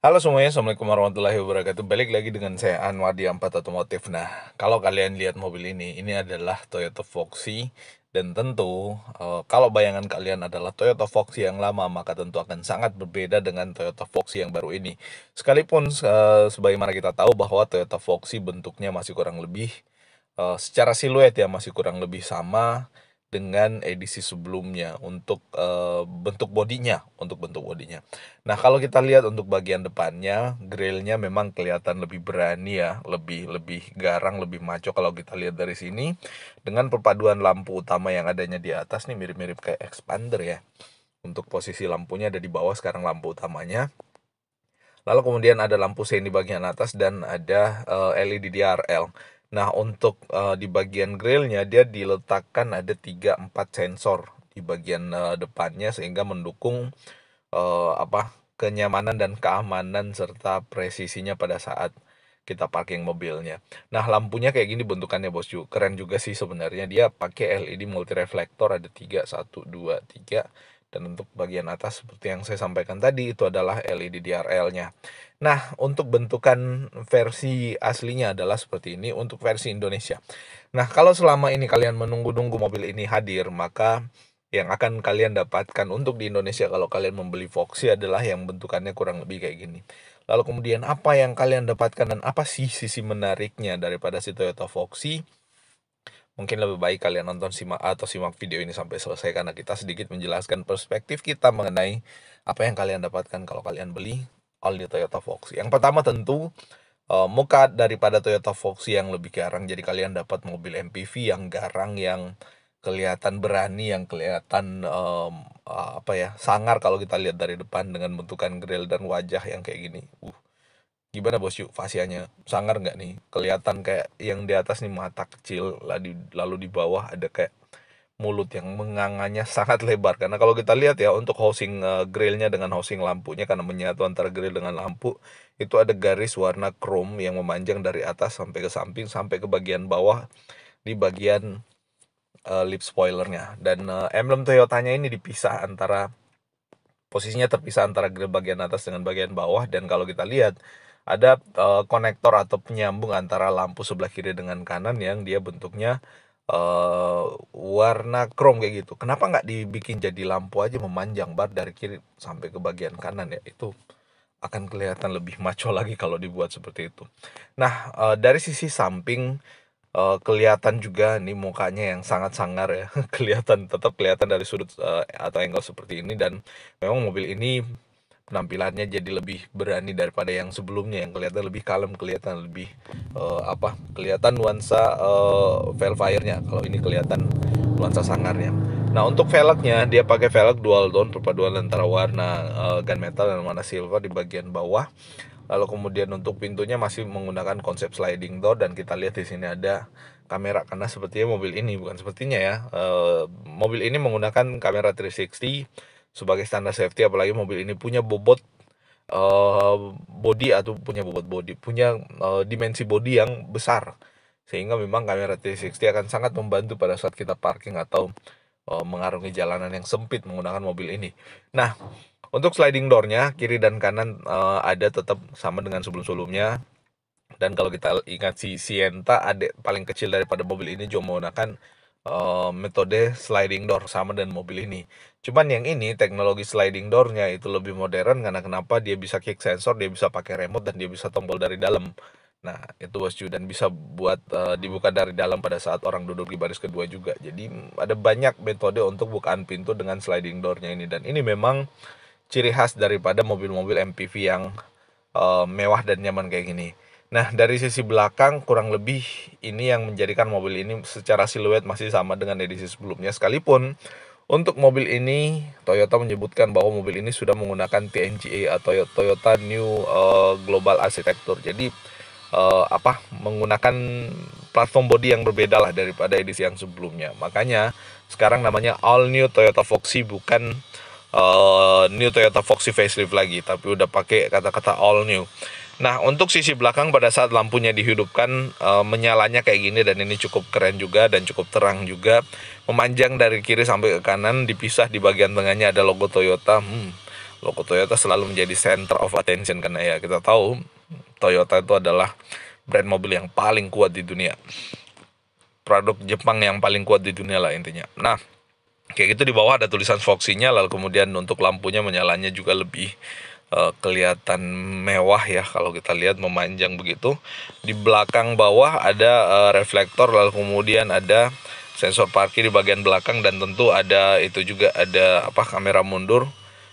Halo semuanya, Assalamualaikum warahmatullahi wabarakatuh. Balik lagi dengan saya Anwar di Ampat Otomotif. Nah, kalau kalian lihat mobil ini adalah Toyota Foxy. Dan tentu, kalau bayangan kalian adalah Toyota Foxy yang lama, maka tentu akan sangat berbeda dengan Toyota Foxy yang baru ini. Sekalipun, sebagaimana kita tahu bahwa Toyota Foxy bentuknya masih kurang lebih, secara siluet ya masih kurang lebih sama dengan edisi sebelumnya untuk bentuk bodinya. Nah, kalau kita lihat untuk bagian depannya, grillnya memang kelihatan lebih berani ya, lebih lebih garang, lebih maco kalau kita lihat dari sini. Dengan perpaduan lampu utama yang adanya di atas nih mirip-mirip kayak expander ya. Untuk posisi lampunya ada di bawah, sekarang lampu utamanya. Lalu kemudian ada lampu sein di bagian atas dan ada LED DRL. Nah, untuk di bagian grillnya dia diletakkan ada 3-4 sensor di bagian depannya sehingga mendukung kenyamanan dan keamanan serta presisinya pada saat kita parking mobilnya. Nah, lampunya kayak gini bentukannya bosku. Keren juga sih sebenarnya. Dia pakai LED multi reflektor, ada 3, 1, 2, 3. Dan untuk bagian atas seperti yang saya sampaikan tadi itu adalah LED DRL-nya. Nah, untuk bentukan versi aslinya adalah seperti ini untuk versi Indonesia. Nah, kalau selama ini kalian menunggu-nunggu mobil ini hadir, maka yang akan kalian dapatkan untuk di Indonesia kalau kalian membeli Foxy adalah yang bentukannya kurang lebih kayak gini. Lalu kemudian apa yang kalian dapatkan dan apa sih sisi menariknya daripada si Toyota Foxy? Mungkin lebih baik kalian nonton simak video ini sampai selesai karena kita sedikit menjelaskan perspektif kita mengenai apa yang kalian dapatkan kalau kalian beli all new Toyota Foxy. Yang pertama tentu muka daripada Toyota Foxy yang lebih garang, jadi kalian dapat mobil MPV yang garang, yang kelihatan berani, yang kelihatan sangar kalau kita lihat dari depan dengan bentukan grill dan wajah yang kayak gini. Gimana bos yuk, fasianya sangar nggak nih? Kelihatan kayak yang di atas nih mata kecil, lalu di bawah ada kayak mulut yang menganganya sangat lebar. Karena kalau kita lihat ya untuk housing grillnya dengan housing lampunya, karena menyatu antara grill dengan lampu, itu ada garis warna chrome yang memanjang dari atas sampai ke samping sampai ke bagian bawah di bagian lip spoilernya. Dan emblem Toyotanya ini posisinya terpisah antara grill bagian atas dengan bagian bawah. Dan kalau kita lihat ada konektor atau penyambung antara lampu sebelah kiri dengan kanan yang dia bentuknya warna chrome kayak gitu. Kenapa nggak dibikin jadi lampu aja memanjang bar dari kiri sampai ke bagian kanan ya? Itu akan kelihatan lebih maco lagi kalau dibuat seperti itu. Nah, dari sisi samping kelihatan juga nih mukanya yang sangat sangar ya. Tetap kelihatan dari sudut atau angle seperti ini. Dan memang mobil ini penampilannya jadi lebih berani daripada yang sebelumnya, yang kelihatan lebih kalem, kelihatan lebih kelihatan nuansa velfire-nya. Kalau ini kelihatan nuansa sangarnya. Nah, untuk velgnya dia pakai velg dual tone, perpaduan antara warna gunmetal dan warna silver di bagian bawah. Lalu kemudian untuk pintunya masih menggunakan konsep sliding door, dan kita lihat di sini ada kamera karena sepertinya mobil ini bukan sepertinya ya. Mobil ini menggunakan kamera 360 sebagai standar safety, apalagi mobil ini punya bobot punya dimensi bodi yang besar, sehingga memang kamera 360 akan sangat membantu pada saat kita parking atau mengarungi jalanan yang sempit menggunakan mobil ini. Nah, untuk sliding door-nya kiri dan kanan ada tetap sama dengan sebelum-sebelumnya. Dan kalau kita ingat si Sienta, adik paling kecil daripada mobil ini, juga menggunakan metode sliding door sama dengan mobil ini. Cuman yang ini teknologi sliding door-nya itu lebih modern karena kenapa? Dia bisa kick sensor, dia bisa pakai remote, dan dia bisa tombol dari dalam. Nah, itu bosku, dan bisa buat dibuka dari dalam pada saat orang duduk di baris kedua juga. Jadi ada banyak metode untuk bukaan pintu dengan sliding door-nya ini, dan ini memang ciri khas daripada mobil-mobil MPV yang mewah dan nyaman kayak gini. Nah, dari sisi belakang kurang lebih ini yang menjadikan mobil ini secara siluet masih sama dengan edisi sebelumnya, sekalipun untuk mobil ini Toyota menyebutkan bahwa mobil ini sudah menggunakan TNGA atau Toyota New Global Architecture. Jadi menggunakan platform body yang berbeda lah daripada edisi yang sebelumnya. Makanya sekarang namanya All New Toyota Foxy, bukan New Toyota Foxy facelift lagi, tapi udah pakai kata-kata all new. Nah, untuk sisi belakang pada saat lampunya dihidupkan menyalanya kayak gini, dan ini cukup keren juga dan cukup terang juga, memanjang dari kiri sampai ke kanan, dipisah di bagian tengahnya ada logo Toyota. Logo Toyota selalu menjadi center of attention karena ya kita tahu Toyota itu adalah brand mobil yang paling kuat di dunia. Produk Jepang yang paling kuat di dunia lah intinya. Nah, kayak gitu di bawah ada tulisan Foxy-nya, lalu kemudian untuk lampunya menyalanya juga lebih kelihatan mewah ya kalau kita lihat memanjang begitu. Di belakang bawah ada reflektor, lalu kemudian ada sensor parkir di bagian belakang, dan tentu ada itu juga ada kamera mundur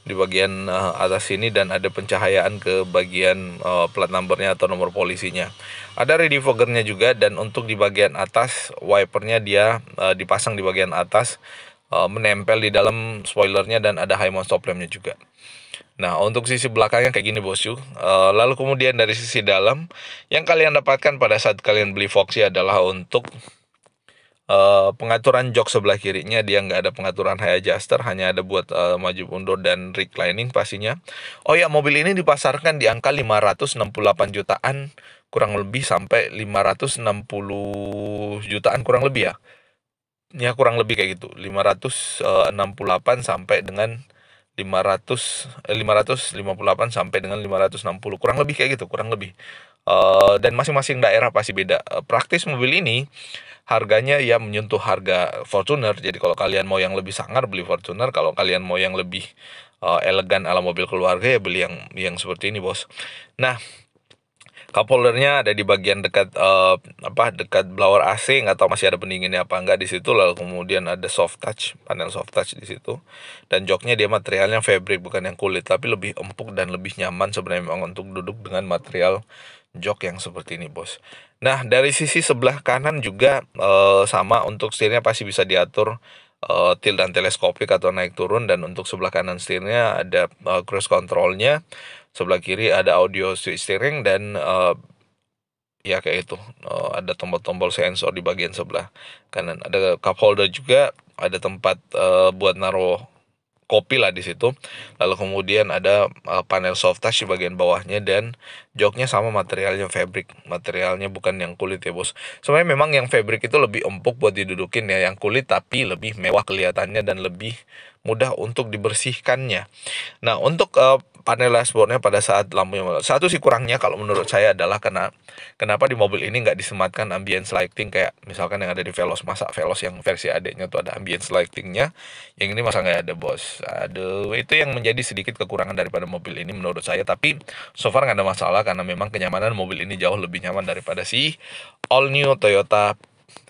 di bagian atas sini, dan ada pencahayaan ke bagian plat numbernya atau nomor polisinya. Ada ready foggernya juga, dan untuk di bagian atas wipernya dia dipasang di bagian atas, menempel di dalam spoilernya, dan ada high mount stop lampnya juga. Nah, untuk sisi belakangnya kayak gini bosku. Lalu kemudian dari sisi dalam, yang kalian dapatkan pada saat kalian beli Foxy adalah untuk pengaturan jok sebelah kirinya. Dia nggak ada pengaturan high adjuster, hanya ada buat maju mundur dan reclining pastinya. Oh ya, mobil ini dipasarkan di angka 568 jutaan kurang lebih sampai 560 jutaan kurang lebih ya. Ya kurang lebih kayak gitu. 568 sampai dengan 558 sampai dengan 560 kurang lebih kayak gitu, kurang lebih. Dan masing-masing daerah pasti beda. Praktis mobil ini harganya ya menyentuh harga Fortuner. Jadi kalau kalian mau yang lebih sangar beli Fortuner, kalau kalian mau yang lebih elegan ala mobil keluarga ya beli yang seperti ini bos. Nah, cup holdernya ada di bagian dekat dekat blower AC, nggak tahu masih ada pendinginnya apa enggak di situ. Lalu kemudian ada soft touch, panel soft touch di situ. Dan joknya dia materialnya fabric bukan yang kulit, tapi lebih empuk dan lebih nyaman sebenarnya memang untuk duduk dengan material jok yang seperti ini bos. Nah, dari sisi sebelah kanan juga sama, untuk setirnya pasti bisa diatur tilt dan teleskopik atau naik turun, dan untuk sebelah kanan setirnya ada cruise controlnya. Sebelah kiri ada audio switch steering, dan ya kayak itu ada tombol-tombol sensor di bagian sebelah kanan. Ada cup holder juga, ada tempat buat naruh kopi lah di situ. Lalu kemudian ada panel soft touch di bagian bawahnya, dan joknya sama materialnya fabric, materialnya bukan yang kulit ya bos. Sebenarnya memang yang fabric itu lebih empuk buat didudukin ya, yang kulit tapi lebih mewah kelihatannya dan lebih mudah untuk dibersihkannya. Nah, untuk panel dashboardnya pada saat lampunya satu sih kurangnya kalau menurut saya adalah kenapa di mobil ini nggak disematkan ambience lighting kayak misalkan yang ada di Veloz. Masa Veloz yang versi adeknya tuh ada ambience lightingnya, yang ini masa nggak ada bos. Aduh, itu yang menjadi sedikit kekurangan daripada mobil ini menurut saya. Tapi so far nggak ada masalah karena memang kenyamanan mobil ini jauh lebih nyaman daripada si all new Toyota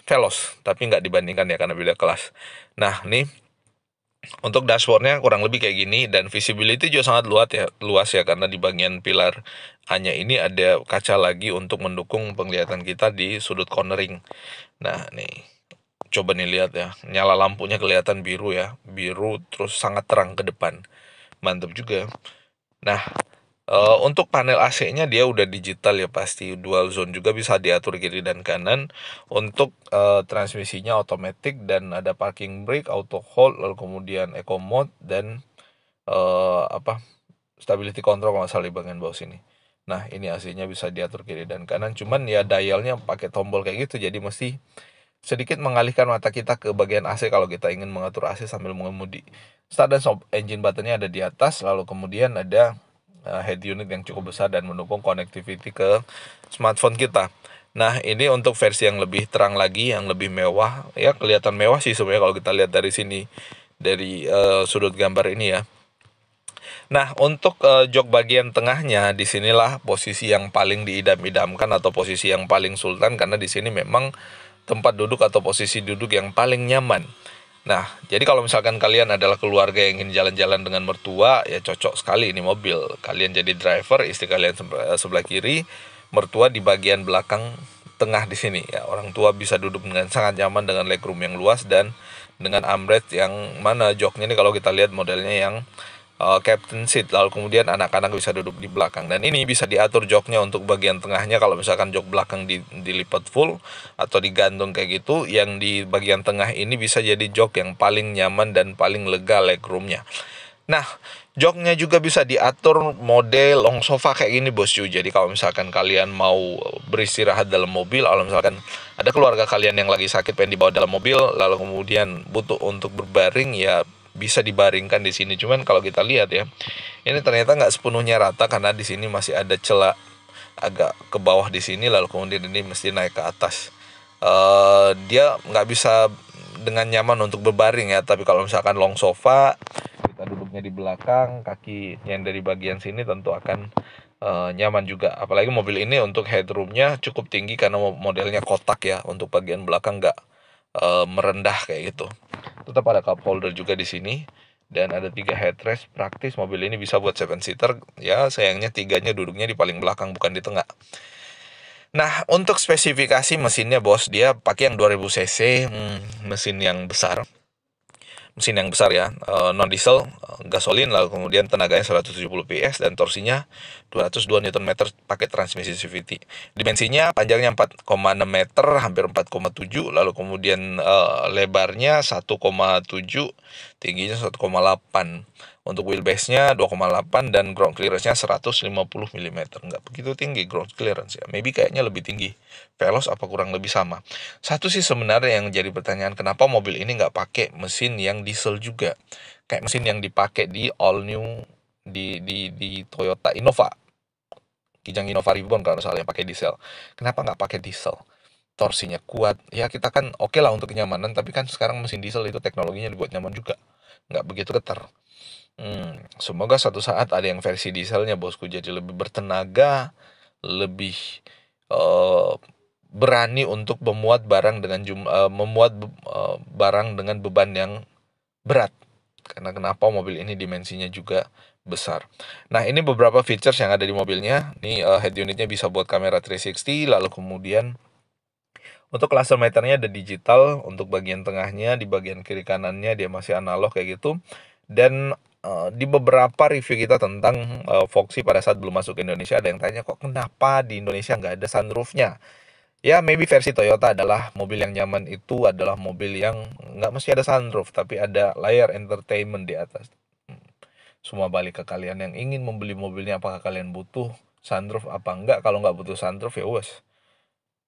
Veloz, tapi nggak dibandingkan ya karena beda kelas. Nah, nih untuk dashboardnya kurang lebih kayak gini, dan visibility juga sangat luas ya karena di bagian pilar A-nya ini ada kaca lagi untuk mendukung penglihatan kita di sudut cornering. Nah, nih coba nih lihat ya, nyala lampunya kelihatan biru ya, biru terus sangat terang ke depan. Mantap juga. Nah, untuk panel AC-nya dia udah digital ya, pasti dual zone juga, bisa diatur kiri dan kanan. Untuk transmisinya otomatis, dan ada parking brake, auto hold, lalu kemudian eco mode, dan stability control kalau nggak salah di bagian bawah sini. Nah, ini AC-nya bisa diatur kiri dan kanan, cuman ya dialnya pakai tombol kayak gitu, jadi mesti sedikit mengalihkan mata kita ke bagian AC kalau kita ingin mengatur AC sambil mengemudi. Start dan stop engine buttonnya ada di atas, lalu kemudian ada head unit yang cukup besar dan mendukung connectivity ke smartphone kita. Nah, ini untuk versi yang lebih terang lagi, yang lebih mewah. Ya, kelihatan mewah sih sebenarnya kalau kita lihat dari sini, dari sudut gambar ini ya. Nah, untuk jok bagian tengahnya, disinilah posisi yang paling diidam-idamkan atau posisi yang paling sultan, karena di sini memang tempat duduk atau posisi duduk yang paling nyaman. Nah, jadi kalau misalkan kalian adalah keluarga yang ingin jalan-jalan dengan mertua, ya cocok sekali ini mobil. Kalian jadi driver, istri kalian sebelah kiri, mertua di bagian belakang tengah di sini. Ya, orang tua bisa duduk dengan sangat nyaman dengan legroom yang luas dan dengan armrest yang mana joknya ini kalau kita lihat modelnya yang captain seat, lalu kemudian anak-anak bisa duduk di belakang, dan ini bisa diatur joknya untuk bagian tengahnya. Kalau misalkan jok belakang dilipat full atau digantung kayak gitu, yang di bagian tengah ini bisa jadi jok yang paling nyaman dan paling lega legroomnya. Nah, joknya juga bisa diatur mode long sofa kayak gini bosku. Jadi kalau misalkan kalian mau beristirahat dalam mobil, kalau misalkan ada keluarga kalian yang lagi sakit pengen dibawa dalam mobil, lalu kemudian butuh untuk berbaring, ya bisa dibaringkan di sini. Cuman kalau kita lihat ya, ini ternyata nggak sepenuhnya rata karena di sini masih ada celah agak ke bawah di sini, lalu kemudian ini mesti naik ke atas. Dia nggak bisa dengan nyaman untuk berbaring ya, tapi kalau misalkan long sofa, kita duduknya di belakang, kaki yang dari bagian sini tentu akan nyaman juga. Apalagi mobil ini untuk headroomnya cukup tinggi karena modelnya kotak ya, untuk bagian belakang nggak merendah kayak gitu. Tetap ada cup holder juga di sini dan ada 3 headrest. Praktis mobil ini bisa buat 7 seater ya, sayangnya 3-nya duduknya di paling belakang bukan di tengah. Nah, untuk spesifikasi mesinnya bos, dia pakai yang 2000 cc, mesin yang besar ya, non diesel, gasolin, lalu kemudian tenaganya 170 PS dan torsinya 202 Nm pakai transmisi CVT. Dimensinya panjangnya 4,6 meter, hampir 4,7, lalu kemudian lebarnya 1,7, tingginya 1,8. Untuk wheelbase-nya 2,8 dan ground clearance-nya 150 mm. Nggak begitu tinggi ground clearance ya. Maybe kayaknya lebih tinggi. Veloz apa kurang lebih sama. Satu sih sebenarnya yang jadi pertanyaan, kenapa mobil ini nggak pakai mesin yang diesel juga? Kayak mesin yang dipakai di all new di Toyota Innova. Kijang Innova Reborn kalau salah yang pakai diesel. Kenapa nggak pakai diesel? Torsinya kuat. Ya kita kan oke lah untuk kenyamanan, tapi kan sekarang mesin diesel itu teknologinya dibuat nyaman juga. Nggak begitu getar. Semoga suatu saat ada yang versi dieselnya bosku, jadi lebih bertenaga, lebih berani untuk memuat barang dengan barang dengan beban yang berat. Karena kenapa mobil ini dimensinya juga besar. Nah, ini beberapa features yang ada di mobilnya. Ini head unitnya bisa buat kamera 360, lalu kemudian untuk cluster meternya ada digital, untuk bagian tengahnya, di bagian kiri kanannya dia masih analog kayak gitu. Dan di beberapa review kita tentang Foxy pada saat belum masuk ke Indonesia, ada yang tanya kok kenapa di Indonesia nggak ada sunroofnya. Ya, maybe versi Toyota adalah mobil yang nyaman itu adalah mobil yang nggak mesti ada sunroof, tapi ada layar entertainment di atas. Semua balik ke kalian yang ingin membeli mobilnya, apakah kalian butuh sunroof apa enggak. Kalau nggak butuh sunroof ya wes,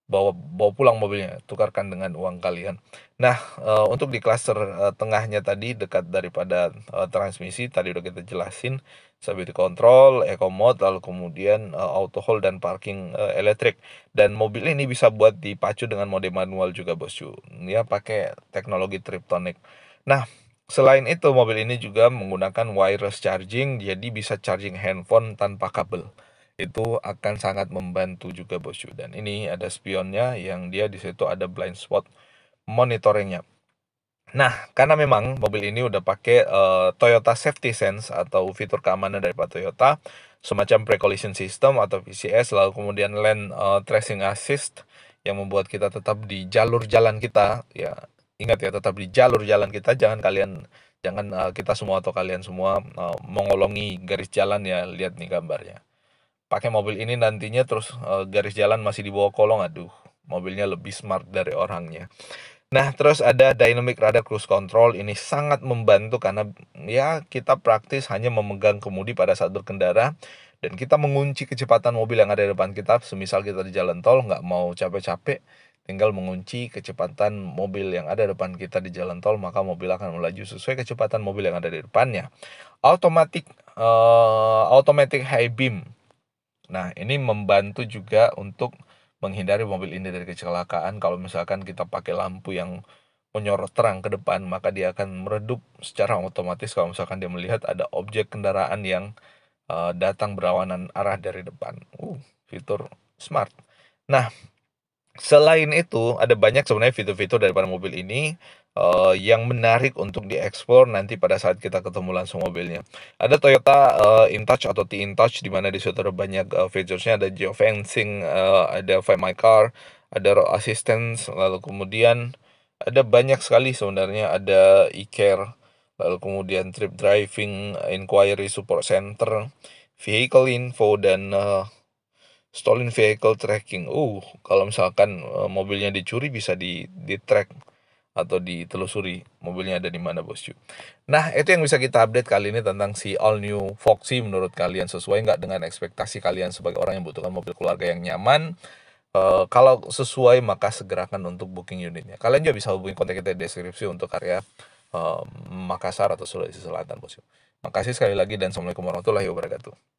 bawa pulang mobilnya, tukarkan dengan uang kalian. Nah, untuk di cluster tengahnya tadi, dekat daripada transmisi, tadi udah kita jelasin, stability control, eco mode, lalu kemudian auto hold dan parking elektrik. Dan mobil ini bisa buat dipacu dengan mode manual juga bosku, ya pakai teknologi Triptonic. Nah, selain itu mobil ini juga menggunakan wireless charging, jadi bisa charging handphone tanpa kabel. Itu akan sangat membantu juga bosku. Dan ini ada spionnya yang dia di situ ada blind spot monitoringnya. Nah, karena memang mobil ini udah pakai Toyota Safety Sense atau fitur keamanan dari Toyota, semacam pre-collision system atau PCS, lalu kemudian lane tracing assist yang membuat kita tetap di jalur jalan kita. Ya, ingat ya, tetap di jalur jalan kita. Jangan kita semua atau kalian semua mengolongi garis jalan ya. Lihat nih gambarnya. Pakai mobil ini nantinya terus garis jalan masih di bawah kolong, aduh, mobilnya lebih smart dari orangnya. Nah, terus ada dynamic radar cruise control. Ini sangat membantu karena ya kita praktis hanya memegang kemudi pada saat berkendara dan kita mengunci kecepatan mobil yang ada di depan kita. Semisal kita di jalan tol nggak mau capek-capek, tinggal mengunci kecepatan mobil yang ada di depan kita di jalan tol, maka mobil akan melaju sesuai kecepatan mobil yang ada di depannya. Automatic high beam. Nah, ini membantu juga untuk menghindari mobil ini dari kecelakaan. Kalau misalkan kita pakai lampu yang menyorot terang ke depan, maka dia akan meredup secara otomatis kalau misalkan dia melihat ada objek kendaraan yang datang berlawanan arah dari depan. Fitur smart. Nah, selain itu, ada banyak sebenarnya fitur-fitur daripada mobil ini yang menarik untuk dieksplor nanti pada saat kita ketemu langsung mobilnya. Ada Toyota InTouch atau T-InTouch, di mana di situ ada banyak featuresnya, ada geofencing, ada Find My Car, ada road assistance, lalu kemudian ada banyak sekali sebenarnya, ada e-care, lalu kemudian trip driving, inquiry support center, vehicle info, dan stolen vehicle tracking. Kalau misalkan mobilnya dicuri bisa di track atau ditelusuri mobilnya ada di mana bosku. Nah, itu yang bisa kita update kali ini tentang si all new Foxy. Menurut kalian sesuai nggak dengan ekspektasi kalian sebagai orang yang membutuhkan mobil keluarga yang nyaman? Kalau sesuai maka segerakan untuk booking unitnya. Kalian juga bisa hubungi kontak kita di deskripsi untuk area Makassar atau Sulawesi Selatan, Bosku. Makasih sekali lagi dan Assalamualaikum warahmatullahi wabarakatuh.